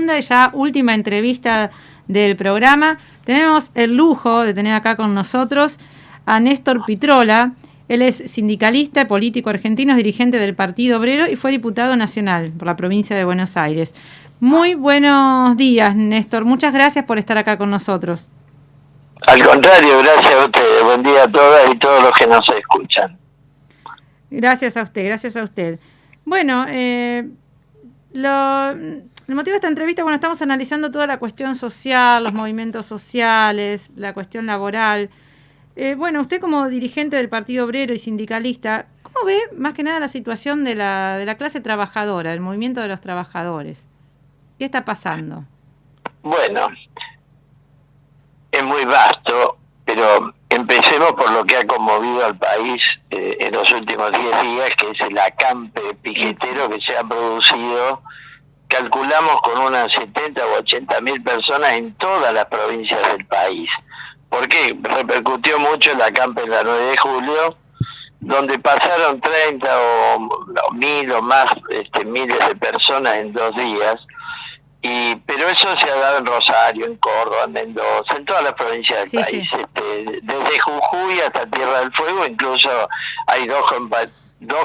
segunda y ya última entrevista del programa. Tenemos el lujo de tener acá con nosotros a Néstor Pitrola. Él es sindicalista, político argentino, es dirigente del Partido Obrero y fue diputado nacional por la provincia de Buenos Aires. Muy buenos días, Néstor. Muchas gracias por estar acá con nosotros. Al contrario, gracias a ustedes. Buen día a todas y todos los que nos escuchan. Gracias a usted, gracias a usted. Bueno, el motivo de esta entrevista, bueno, estamos analizando toda la cuestión social, los movimientos sociales, la cuestión laboral. Bueno, usted como dirigente del Partido Obrero y sindicalista, ¿cómo ve más que nada la situación de la clase trabajadora, del movimiento de los trabajadores? ¿Qué está pasando? Bueno, es muy vasto, pero empecemos por lo que ha conmovido al país en los últimos 10 días, que es el acampe piquetero que se ha producido, calculamos con unas 70 o 80 mil personas en todas las provincias del país. ¿Por qué? Repercutió mucho el acampe en la 9 de julio, donde pasaron 30 o 1000 o más miles de personas en 2 días, pero eso se ha dado en Rosario, en Córdoba, en Mendoza, en todas las provincias del país. Sí. Desde Jujuy hasta Tierra del Fuego, incluso hay dos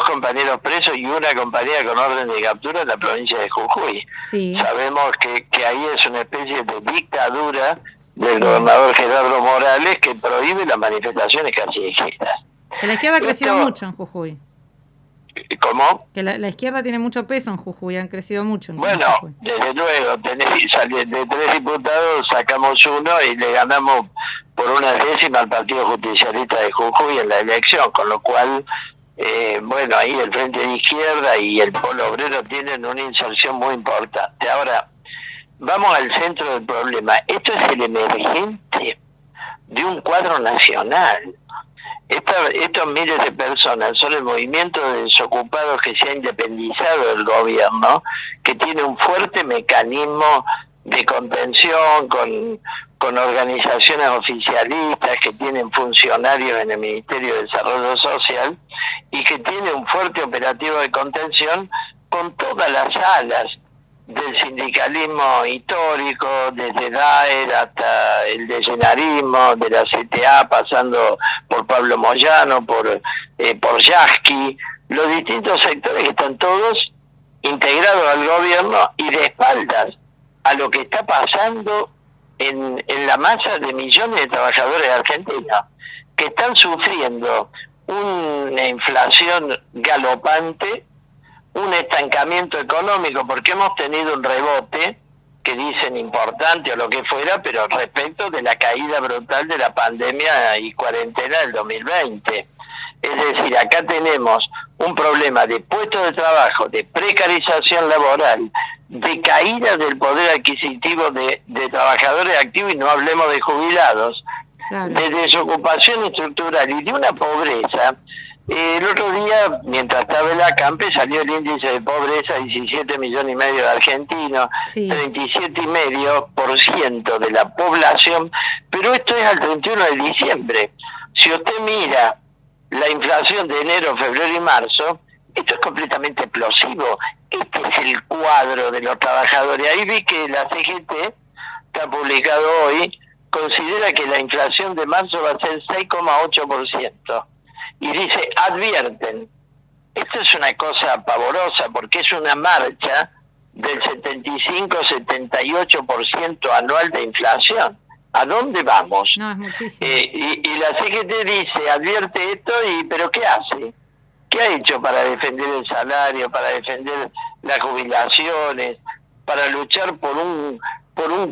compañeros presos y una compañera con orden de captura en la provincia de Jujuy. Sí. Sabemos que ahí es una especie de dictadura del gobernador Gerardo Morales que prohíbe las manifestaciones callejeras. Que la izquierda ha crecido mucho en Jujuy. ¿Cómo? Que la izquierda tiene mucho peso en Jujuy, han crecido mucho. Bueno, desde luego, de 3 diputados sacamos 1 y le ganamos por 1/10 al Partido Justicialista de Jujuy en la elección, con lo cual, bueno, ahí el Frente de Izquierda y el Polo Obrero tienen una inserción muy importante. Ahora, vamos al centro del problema. Esto es el emergente de un cuadro nacional. Estos miles de personas son el movimiento de desocupados que se ha independizado del gobierno, que tiene un fuerte mecanismo de contención con organizaciones oficialistas, que tienen funcionarios en el Ministerio de Desarrollo Social y que tiene un fuerte operativo de contención con todas las alas del sindicalismo histórico, desde DAER hasta el degenerismo, de la CTA, pasando por Pablo Moyano, por Yasky, los distintos sectores que están todos integrados al gobierno y de espaldas a lo que está pasando en la masa de millones de trabajadores argentinos, que están sufriendo una inflación galopante, un estancamiento económico, porque hemos tenido un rebote, que dicen importante o lo que fuera, pero respecto de la caída brutal de la pandemia y cuarentena del 2020. Es decir, acá tenemos un problema de puestos de trabajo, de precarización laboral, de caída del poder adquisitivo de trabajadores activos, y no hablemos de jubilados, claro, de desocupación estructural y de una pobreza. El otro día, mientras estaba en la acampe, salió el índice de pobreza, 17,5 millones de argentinos, 37,5% de la población, pero esto es al 31 de diciembre. Si usted mira la inflación de enero, febrero y marzo, esto es completamente explosivo. Este es el cuadro de los trabajadores. Ahí vi que la CGT, que ha publicado hoy, considera que la inflación de marzo va a ser 6,8%. Y dice, advierten, esto es una cosa pavorosa porque es una marcha del 75-78% anual de inflación. ¿A dónde vamos? No, es muchísimo. Y la CGT dice, advierte esto, ¿pero qué hace? ¿Qué ha hecho para defender el salario, para defender las jubilaciones, para luchar por un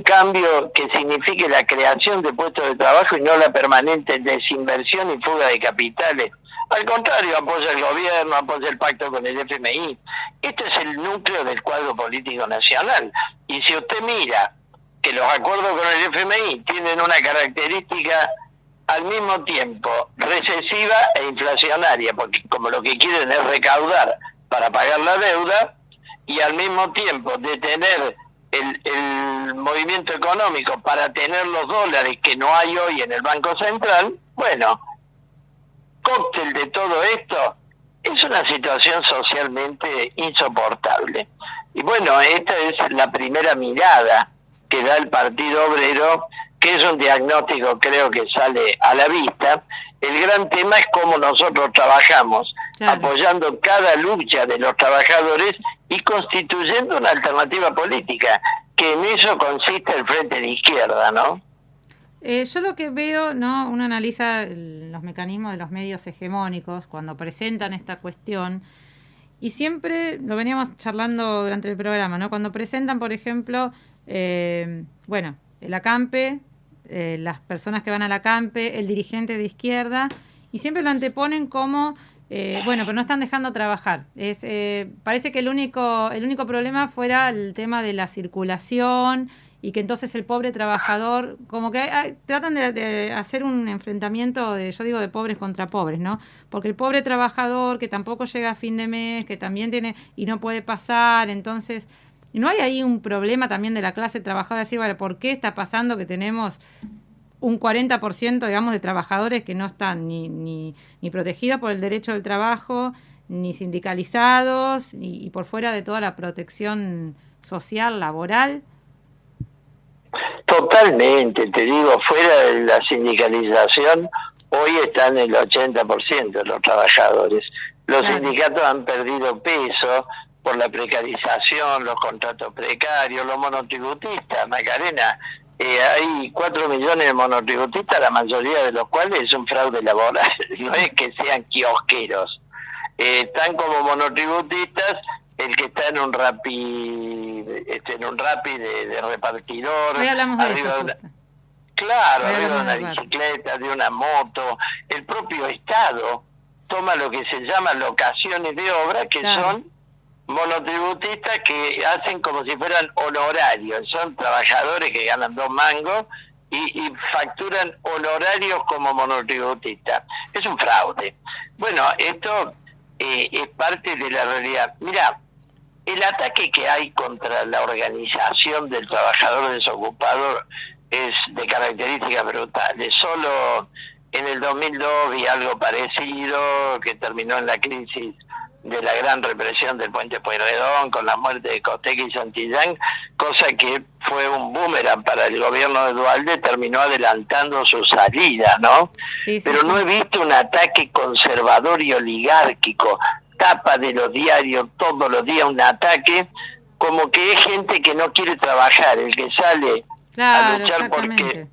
cambio que signifique la creación de puestos de trabajo y no la permanente desinversión y fuga de capitales? Al contrario, apoya el gobierno, apoya el pacto con el FMI. Este es el núcleo del cuadro político nacional. Y si usted mira que los acuerdos con el FMI tienen una característica al mismo tiempo recesiva e inflacionaria, porque como lo que quieren es recaudar para pagar la deuda, y al mismo tiempo detener el movimiento económico para tener los dólares que no hay hoy en el Banco Central, bueno, cóctel de todo esto es una situación socialmente insoportable. Y bueno, esta es la primera mirada que da el Partido Obrero, que es un diagnóstico creo que sale a la vista. El gran tema es cómo nosotros trabajamos, apoyando cada lucha de los trabajadores y constituyendo una alternativa política, que en eso consiste el Frente de Izquierda, ¿no? Yo lo que veo, ¿no? Uno analiza los mecanismos de los medios hegemónicos cuando presentan esta cuestión, y siempre lo veníamos charlando durante el programa, ¿no? Cuando presentan, por ejemplo, bueno, el ACAMPE, las personas que van a la ACAMPE, el dirigente de izquierda, y siempre lo anteponen como, bueno, pero no están dejando trabajar. Parece que el único problema fuera el tema de la circulación, y que entonces el pobre trabajador, como que tratan de hacer un enfrentamiento, yo digo, de pobres contra pobres, ¿no? Porque el pobre trabajador que tampoco llega a fin de mes, que también tiene y no puede pasar, entonces, ¿no hay ahí un problema también de la clase trabajadora? Decir, vale, ¿por qué está pasando que tenemos un 40%, digamos, de trabajadores que no están ni protegidos por el derecho del trabajo, ni sindicalizados, y por fuera de toda la protección social, laboral? Totalmente, te digo, fuera de la sindicalización, hoy están el 80% de los trabajadores. Los sindicatos han perdido peso por la precarización, los contratos precarios, los monotributistas, Macarena. Hay 4 millones de monotributistas, la mayoría de los cuales es un fraude laboral, no es que sean kiosqueros. Están como monotributistas el que está en un Rappi, de repartidor, hoy hablamos de eso, arriba de una bicicleta, de una moto. El propio Estado toma lo que se llama locaciones de obra, que son monotributistas que hacen como si fueran honorarios, son trabajadores que ganan 2 mangos y facturan honorarios como monotributistas. Es un fraude. Bueno, esto es parte de la realidad. Mira, el ataque que hay contra la organización del trabajador desocupado es de características brutales. Solo en el 2002 vi algo parecido, que terminó en la crisis de la gran represión del Puente Pueyrredón, con la muerte de Costequi y Santillán, cosa que fue un boomerang para el gobierno de Duhalde, terminó adelantando su salida, ¿no? Pero no he visto un ataque conservador y oligárquico, tapa de los diarios todos los días un ataque, como que es gente que no quiere trabajar, el que sale a luchar porque...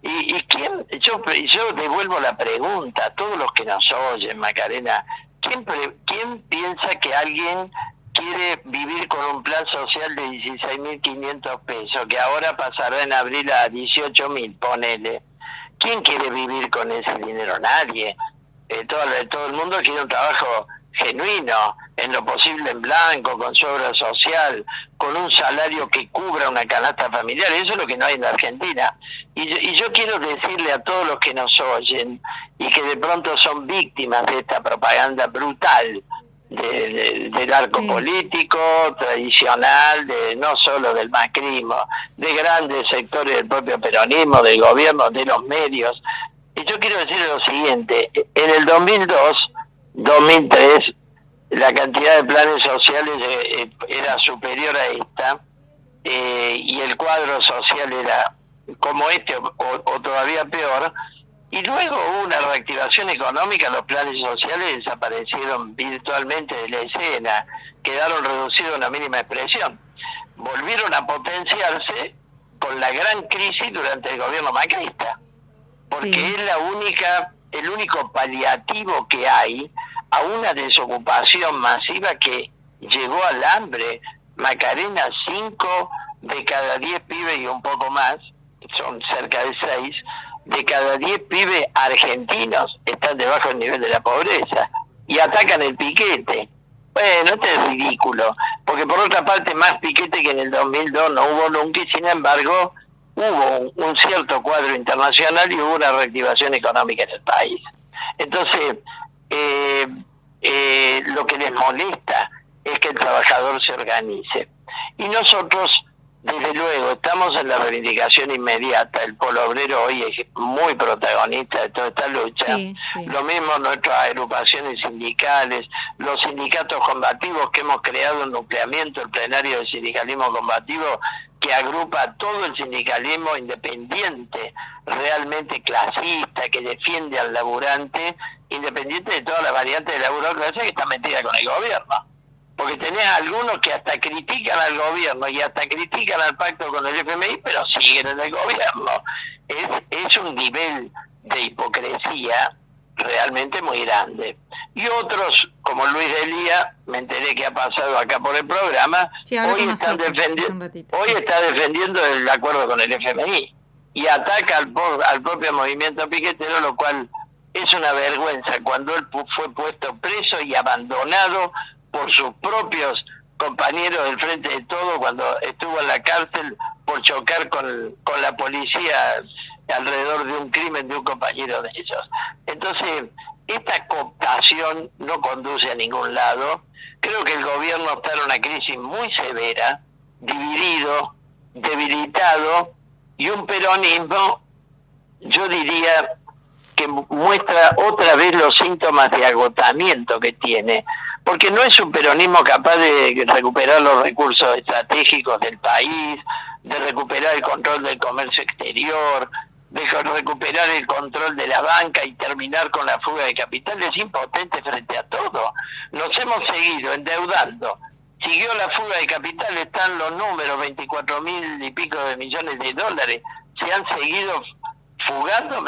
¿Y quién? Yo devuelvo la pregunta a todos los que nos oyen, Macarena. ¿Quién piensa que alguien quiere vivir con un plan social de 16.500 pesos, que ahora pasará en abril a 18.000, ponele? ¿Quién quiere vivir con ese dinero? Nadie. Todo el mundo quiere un trabajo genuino, en lo posible en blanco, con su obra social, con un salario que cubra una canasta familiar. Eso es lo que no hay en la Argentina. Y yo quiero decirle a todos los que nos oyen y que de pronto son víctimas de esta propaganda brutal del arco político tradicional, no solo del macrismo, de grandes sectores del propio peronismo, del gobierno, de los medios. Y yo quiero decirle lo siguiente: en el 2002, 2003, la cantidad de planes sociales era superior a esta, y el cuadro social era como este o todavía peor, y luego hubo una reactivación económica. Los planes sociales desaparecieron virtualmente de la escena, quedaron reducidos a una mínima expresión, volvieron a potenciarse con la gran crisis durante el gobierno macrista, porque es el único paliativo que hay a una desocupación masiva que llegó al hambre. Macarena, 5 de cada 10 pibes y un poco más, son cerca de 6, de cada 10 pibes argentinos están debajo del nivel de la pobreza y atacan el piquete. Bueno, esto es ridículo, porque por otra parte más piquete que en el 2002 no hubo nunca, y sin embargo hubo un cierto cuadro internacional y hubo una reactivación económica en el país. Entonces, lo que les molesta es que el trabajador se organice. Y nosotros, desde luego, estamos estamos en la reivindicación inmediata. El Polo Obrero hoy es muy protagonista de toda esta lucha. Sí, sí. Lo mismo nuestras agrupaciones sindicales, los sindicatos combativos que hemos creado un nucleamiento, el plenario del sindicalismo combativo, que agrupa a todo el sindicalismo independiente, realmente clasista, que defiende al laburante, independiente de todas las variantes de la burocracia que está metida con el gobierno. Porque tenés algunos que hasta critican al gobierno y hasta critican al pacto con el FMI, pero siguen en el gobierno. Es un nivel de hipocresía realmente muy grande. Y otros, como Luis Delía, me enteré que ha pasado acá por el programa, Sí, hoy está defendiendo el acuerdo con el FMI y ataca al propio movimiento piquetero, lo cual es una vergüenza cuando él fue puesto preso y abandonado por sus propios compañeros del Frente de Todo cuando estuvo en la cárcel por chocar con la policía alrededor de un crimen de un compañero de ellos. Entonces, esta cooptación no conduce a ningún lado. Creo que el gobierno está en una crisis muy severa, dividido, debilitado, y un peronismo, yo diría, que muestra otra vez los síntomas de agotamiento que tiene, porque no es un peronismo capaz de recuperar los recursos estratégicos del país, de recuperar el control del comercio exterior, de recuperar el control de la banca y terminar con la fuga de capital. Es impotente frente a todo. Nos hemos seguido endeudando. Siguió la fuga de capital, están los números, 24.000 y pico de millones de dólares. Se han seguido fugando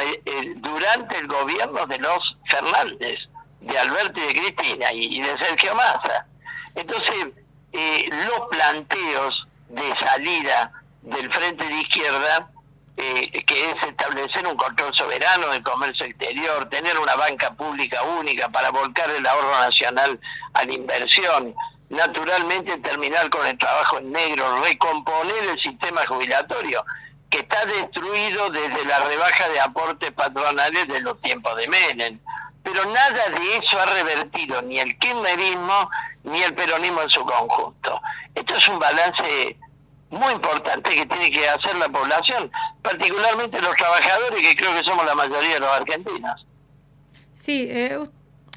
durante el gobierno de los Fernández, de Alberto y de Cristina y de Sergio Massa. Entonces, los planteos de salida del Frente de Izquierda, que es establecer un control soberano del comercio exterior, tener una banca pública única para volcar el ahorro nacional a la inversión, naturalmente terminar con el trabajo en negro, recomponer el sistema jubilatorio, que está destruido desde la rebaja de aportes patronales de los tiempos de Menem. Pero nada de eso ha revertido ni el kirchnerismo ni el peronismo en su conjunto. Esto es un balance muy importante que tiene que hacer la población, particularmente los trabajadores, que creo que somos la mayoría de los argentinos. Sí,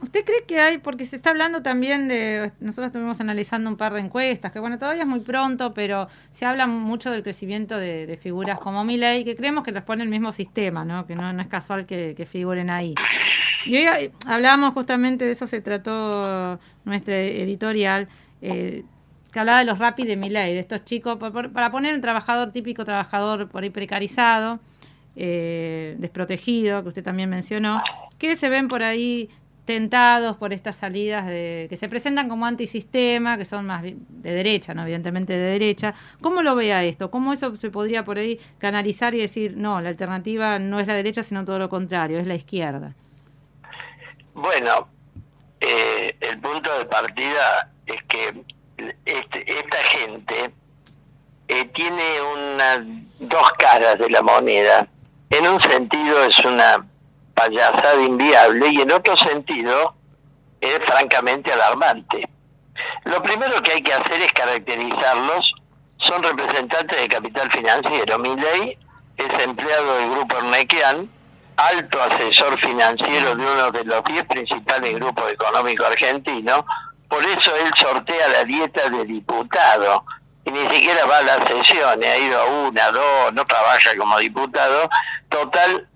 ¿usted cree que hay, porque se está hablando también de, nosotros estuvimos analizando un par de encuestas, que bueno, todavía es muy pronto, pero se habla mucho del crecimiento de figuras como Milei, que creemos que responde el mismo sistema, ¿no? Que no es casual que figuren ahí. Y hoy hablábamos justamente de eso, se trató nuestra editorial, que hablaba de los rapis de Milei, de estos chicos, para poner un trabajador, típico trabajador por ahí precarizado, desprotegido, que usted también mencionó, que se ven por ahí tentados por estas salidas que se presentan como antisistema, que son más de derecha, ¿no? Evidentemente de derecha. ¿Cómo lo ve a esto? ¿Cómo eso se podría por ahí canalizar y decir, no, la alternativa no es la derecha, sino todo lo contrario, es la izquierda? Bueno, el punto de partida es que esta gente tiene dos caras de la moneda. En un sentido es una payasada inviable y en otro sentido es francamente alarmante. Lo primero que hay que hacer es caracterizarlos. Son representantes de capital financiero. Milei es empleado del grupo Ernequian, alto asesor financiero de uno de los 10 principales grupos económicos argentinos. Por eso él sortea la dieta de diputado y ni siquiera va a las sesiones, ha ido a una, dos, no trabaja como diputado. Total,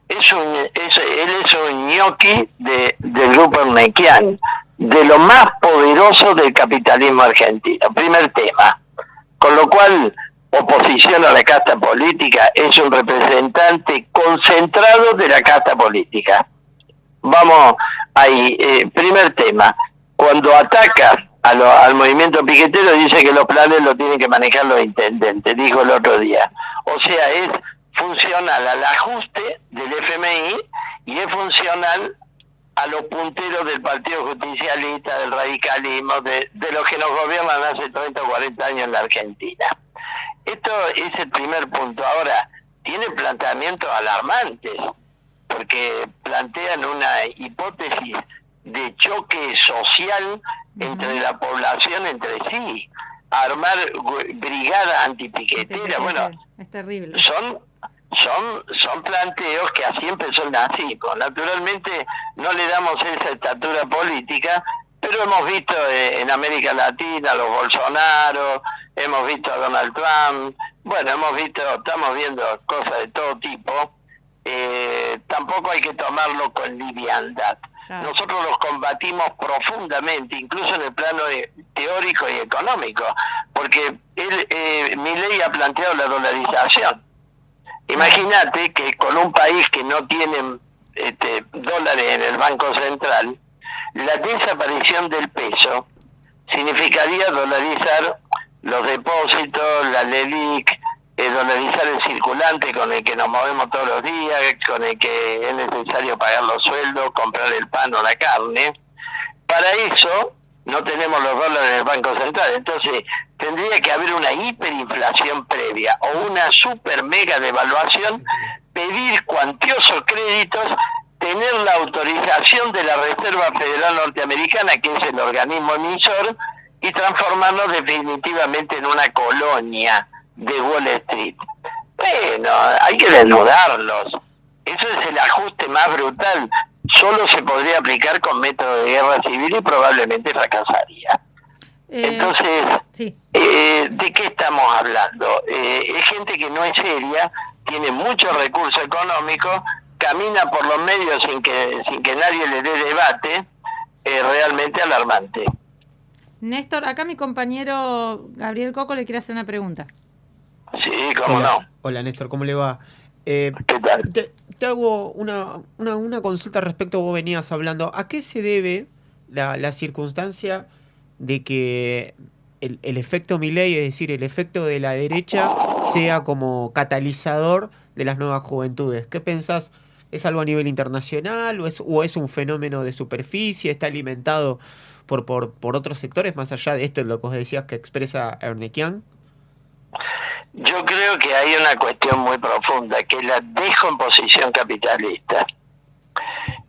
él es un ñoqui del grupo Ernequian, de lo más poderoso del capitalismo argentino. Primer tema. Con lo cual, oposición a la casta política, es un representante concentrado de la casta política. Vamos ahí, primer tema. Cuando ataca al movimiento piquetero, dice que los planes lo tienen que manejar los intendentes, dijo el otro día. O sea, es funcional al ajuste del FMI y es funcional a los punteros del Partido Justicialista, del radicalismo, de los que nos gobiernan hace 30 o 40 años en la Argentina. Esto es el primer punto. Ahora, tiene planteamientos alarmantes, porque plantean una hipótesis de choque social entre la población entre sí. armar brigadas antipiqueteras. Bueno, es terrible. Son planteos que así empezó el nazismo. Naturalmente no le damos esa estatura política, pero hemos visto en América Latina los Bolsonaro, hemos visto a Donald Trump, bueno, estamos viendo cosas de todo tipo. Tampoco hay que tomarlo con liviandad. Claro. Nosotros los combatimos profundamente, incluso en el plano teórico y económico, porque Milei ha planteado la dolarización. Imagínate que con un país que no tiene dólares en el Banco Central, la desaparición del peso significaría dolarizar los depósitos, la LELIQ, dolarizar el circulante con el que nos movemos todos los días, con el que es necesario pagar los sueldos, comprar el pan o la carne. Para eso no tenemos los dólares en el Banco Central, entonces tendría que haber una hiperinflación previa o una super mega devaluación, pedir cuantiosos créditos, tener la autorización de la Reserva Federal Norteamericana, que es el organismo emisor, y transformarnos definitivamente en una colonia de Wall Street. Bueno, hay que desnudarlos. Eso es el ajuste más brutal. Solo se podría aplicar con método de guerra civil y probablemente fracasaría. Entonces, sí. ¿De qué estamos hablando? Es gente que no es seria, tiene muchos recursos económicos, camina por los medios sin que nadie le dé debate, realmente alarmante. Néstor, acá mi compañero Gabriel Coco le quiere hacer una pregunta. Sí, cómo no. Hola Néstor, ¿cómo le va? ¿Qué tal? Te hago una consulta respecto, vos venías hablando, ¿a qué se debe la circunstancia de que el efecto Milei, es decir, el efecto de la derecha, sea como catalizador de las nuevas juventudes? ¿Qué pensás? ¿Es algo a nivel internacional o es un fenómeno de superficie? ¿Está alimentado por otros sectores más allá de esto, lo que vos decías que expresa Ernequian? Yo creo que hay una cuestión muy profunda, que es la descomposición capitalista.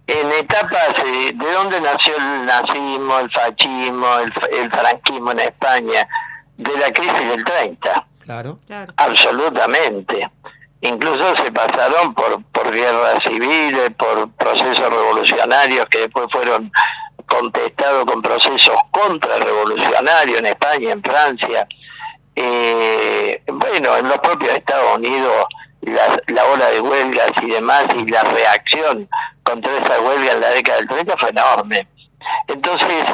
En etapas, ¿de dónde nació el nazismo, el fascismo, el franquismo en España? De la crisis del 30. Claro. Absolutamente. Incluso se pasaron por guerras civiles, por procesos revolucionarios que después fueron contestados con procesos contrarrevolucionarios en España, en Francia. Bueno, en los propios Estados Unidos la ola de huelgas y demás y la reacción contra esa huelga en la década del 30 fue enorme. Entonces,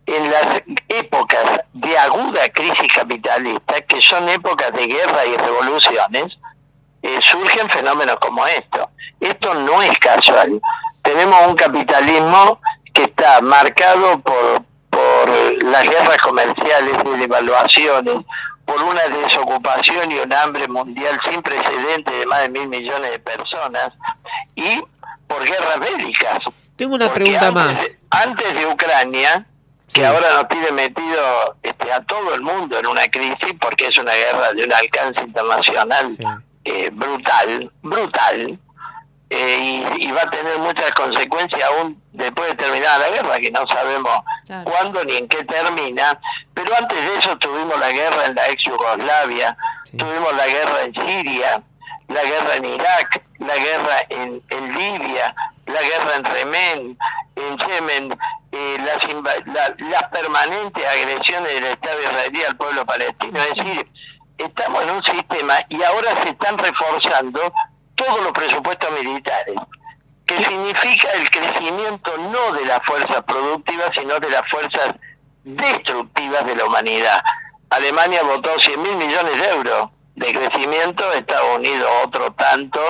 en las épocas de aguda crisis capitalista, que son épocas de guerra y revoluciones, surgen fenómenos como esto. Esto no es casual. Tenemos un capitalismo que está marcado por las guerras comerciales y devaluaciones, por una desocupación y un hambre mundial sin precedentes de más de 1.000 millones de personas, y por guerras bélicas. Tengo una pregunta más. Antes de Ucrania, que sí, ahora nos tiene metido a todo el mundo en una crisis, porque es una guerra de un alcance internacional, sí, brutal, y va a tener muchas consecuencias aún después de terminar la guerra, que no sabemos cuándo ni en qué termina. Pero antes de eso tuvimos la guerra en la ex Yugoslavia, sí, tuvimos la guerra en Siria, la guerra en Irak, la guerra en Libia, la guerra en Yemen, las permanentes agresiones del Estado israelí al pueblo palestino. Es decir, estamos en un sistema y ahora se están reforzando todos los presupuestos militares, que significa el crecimiento no de las fuerzas productivas, sino de las fuerzas destructivas de la humanidad. Alemania votó 100.000 millones de euros de crecimiento, Estados Unidos otro tanto,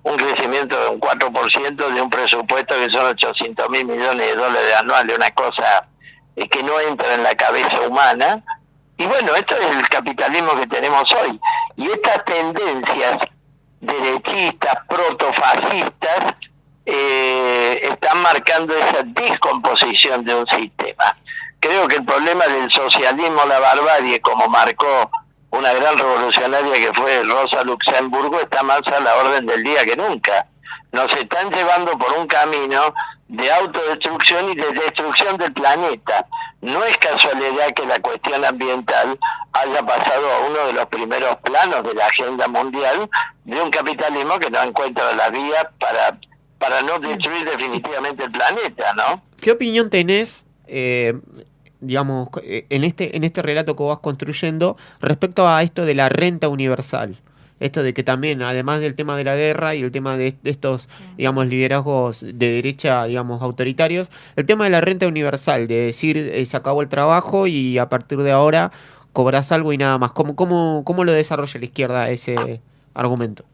un crecimiento de un 4% de un presupuesto que son 800.000 millones de dólares anuales, una cosa que no entra en la cabeza humana. Y bueno, esto es el capitalismo que tenemos hoy. Y estas tendencias derechistas, protofascistas, están marcando esa descomposición de un sistema. Creo que el problema del socialismo, la barbarie, como marcó una gran revolucionaria que fue Rosa Luxemburgo, está más a la orden del día que nunca. Nos están llevando por un camino de autodestrucción y de destrucción del planeta. No es casualidad que la cuestión ambiental haya pasado a uno de los primeros planos de la agenda mundial de un capitalismo que no encuentra la vía para no destruir definitivamente el planeta, ¿no? ¿Qué opinión tenés, digamos, en este relato que vas construyendo respecto a esto de la renta universal? Esto de que también, además del tema de la guerra y el tema de estos, digamos, liderazgos de derecha, digamos, autoritarios, el tema de la renta universal, de decir, se acabó el trabajo y a partir de ahora cobras algo y nada más. ¿Cómo lo desarrolla la izquierda ese argumento?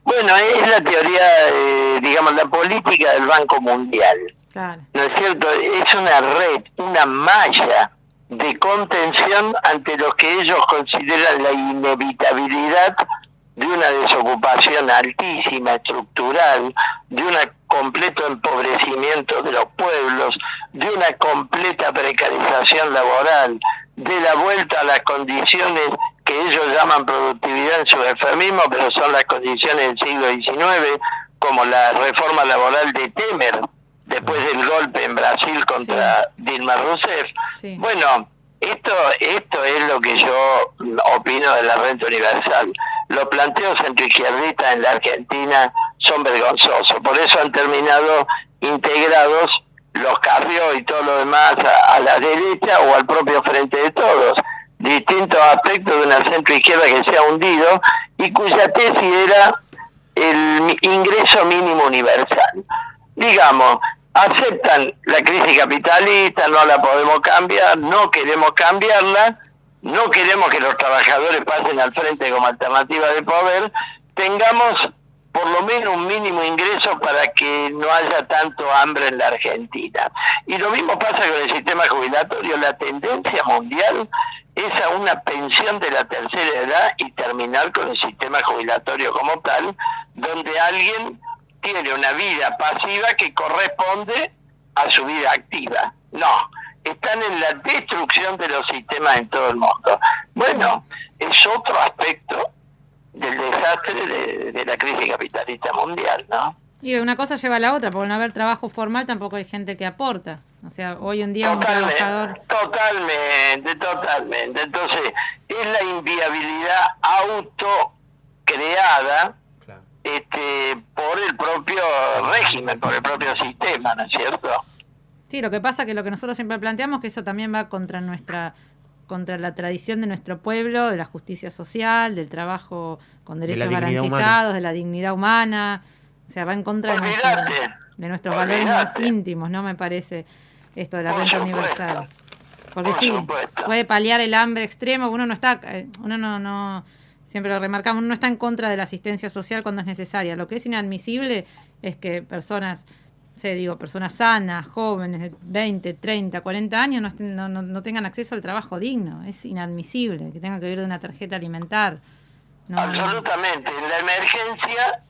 Bueno, es la teoría, digamos, la política del Banco Mundial. Claro. ¿No es cierto? Es una red, una malla de contención ante lo que ellos consideran la inevitabilidad de una desocupación altísima, estructural, de un completo empobrecimiento de los pueblos, de una completa precarización laboral, de la vuelta a las condiciones que ellos llaman productividad en su eufemismo, pero son las condiciones del siglo XIX, como la reforma laboral de Temer, después del golpe en Brasil contra Dilma Rousseff. Sí. Bueno, esto es lo que yo opino de la renta universal. Los planteos centroizquierdistas en la Argentina son vergonzosos, por eso han terminado integrados los Carrió y todo lo demás a la derecha o al propio Frente de Todos, distintos aspectos de una centroizquierda que se ha hundido y cuya tesis era el ingreso mínimo universal. Digamos, aceptan la crisis capitalista, no la podemos cambiar, no queremos cambiarla, no queremos que los trabajadores pasen al frente como alternativa de poder, tengamos por lo menos un mínimo ingreso para que no haya tanto hambre en la Argentina. Y lo mismo pasa con el sistema jubilatorio. La tendencia mundial es a una pensión de la tercera edad y terminar con el sistema jubilatorio como tal, donde alguien tiene una vida pasiva que corresponde a su vida activa. No, están en la destrucción de los sistemas en todo el mundo. Bueno, es otro aspecto del desastre de la crisis capitalista mundial, ¿no? Y una cosa lleva a la otra, porque al no haber trabajo formal tampoco hay gente que aporta. O sea, hoy en día un trabajador... Totalmente. Entonces, es la inviabilidad autocreada por el propio régimen, por el propio sistema, ¿no es cierto? Sí, lo que pasa que lo que nosotros siempre planteamos, que eso también va contra la tradición de nuestro pueblo, de la justicia social, del trabajo con derechos garantizados, de la dignidad humana. O sea, va en contra de nuestros valores más íntimos, ¿no? Me parece esto de la renta universal. Porque sí, puede paliar el hambre extremo, uno no está, siempre lo remarcamos, uno no está en contra de la asistencia social cuando es necesaria. Lo que es inadmisible es que personas sanas, jóvenes de 20, 30, 40 años no tengan acceso al trabajo digno. Es inadmisible que tengan que vivir de una tarjeta alimentar. Absolutamente. En la emergencia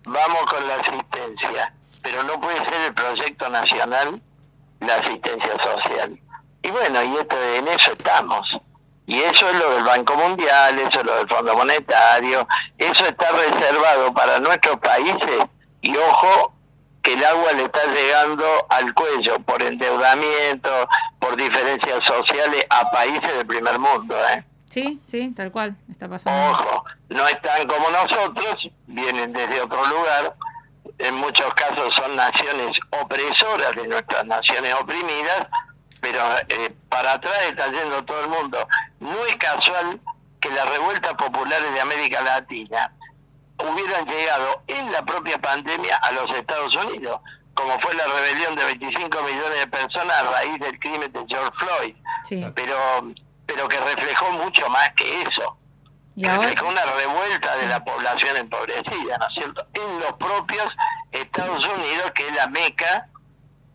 vamos con la asistencia, pero no puede ser el proyecto nacional la asistencia social. Y bueno, en eso estamos. Y eso es lo del Banco Mundial, eso es lo del Fondo Monetario, eso está reservado para nuestros países, y ojo, que el agua le está llegando al cuello por endeudamiento, por diferencias sociales a países del primer mundo, ¿eh? Sí, tal cual, está pasando. Ojo, no están como nosotros, vienen desde otro lugar, en muchos casos son naciones opresoras de nuestras naciones oprimidas, pero para atrás está yendo todo el mundo. No es casual que las revueltas populares de América Latina hubieran llegado en la propia pandemia a los Estados Unidos, como fue la rebelión de 25 millones de personas a raíz del crimen de George Floyd. Sí. Pero que reflejó mucho más que eso. Reflejó una revuelta de la población empobrecida, ¿no es cierto? En los propios Estados Unidos, que es la meca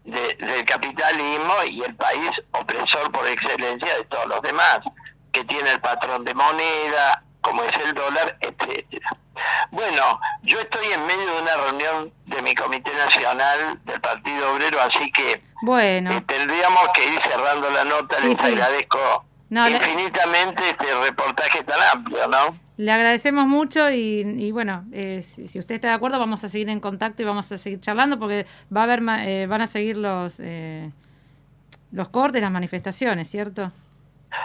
del capitalismo y el país opresor por excelencia de todos los demás, que tiene el patrón de moneda, como es el dólar, etcétera. Bueno, yo estoy en medio de una reunión de mi Comité Nacional del Partido Obrero, así que tendríamos que ir cerrando la nota. Les agradezco infinitamente este reportaje tan amplio, ¿no? Le agradecemos mucho y bueno, si usted está de acuerdo, vamos a seguir en contacto y vamos a seguir charlando porque va a haber van a seguir los cortes, las manifestaciones, ¿cierto?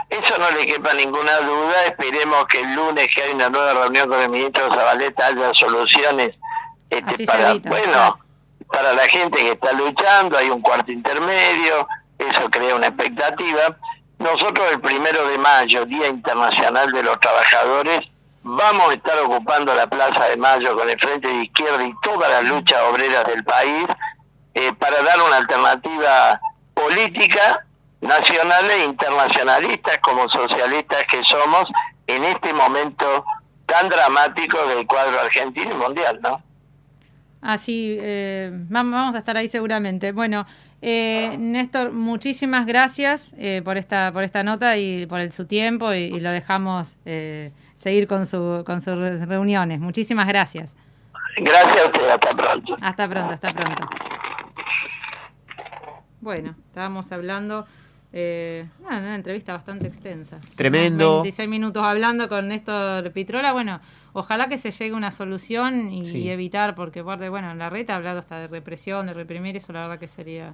Eso no le quepa ninguna duda. Esperemos que el lunes, que hay una nueva reunión con el ministro Zabaleta, haya soluciones para la gente que está luchando. Hay un cuarto intermedio, eso crea una expectativa. Nosotros el 1 de mayo, Día Internacional de los Trabajadores, vamos a estar ocupando la Plaza de Mayo con el Frente de Izquierda y todas las luchas obreras del país para dar una alternativa política, nacional e internacionalistas, como socialistas que somos, en este momento tan dramático del cuadro argentino y mundial, ¿no? Así, vamos a estar ahí seguramente. Bueno, Néstor, muchísimas gracias por esta nota y por su tiempo y lo dejamos seguir con sus reuniones. Muchísimas gracias. Gracias a usted, hasta pronto. Hasta pronto. Bueno, estábamos hablando, una entrevista bastante extensa. Tremendo. 26 minutos hablando con Néstor Pitrola. Bueno, ojalá que se llegue a una solución y evitar, porque bueno, en la red ha hablado hasta de represión, de reprimir, eso la verdad que sería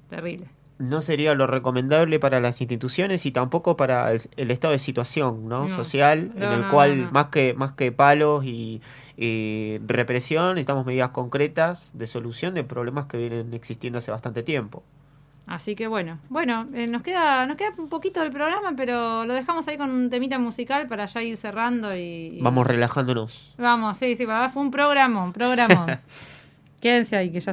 terrible. No sería lo recomendable para las instituciones y tampoco para el estado de situación, ¿no? social, en el cual más que palos y represión, necesitamos medidas concretas de solución de problemas que vienen existiendo hace bastante tiempo. Así que bueno, nos queda un poquito del programa, pero lo dejamos ahí con un temita musical para ya ir cerrando y vamos relajándonos. Vamos, sí, fue un programa. Quédense ahí que ya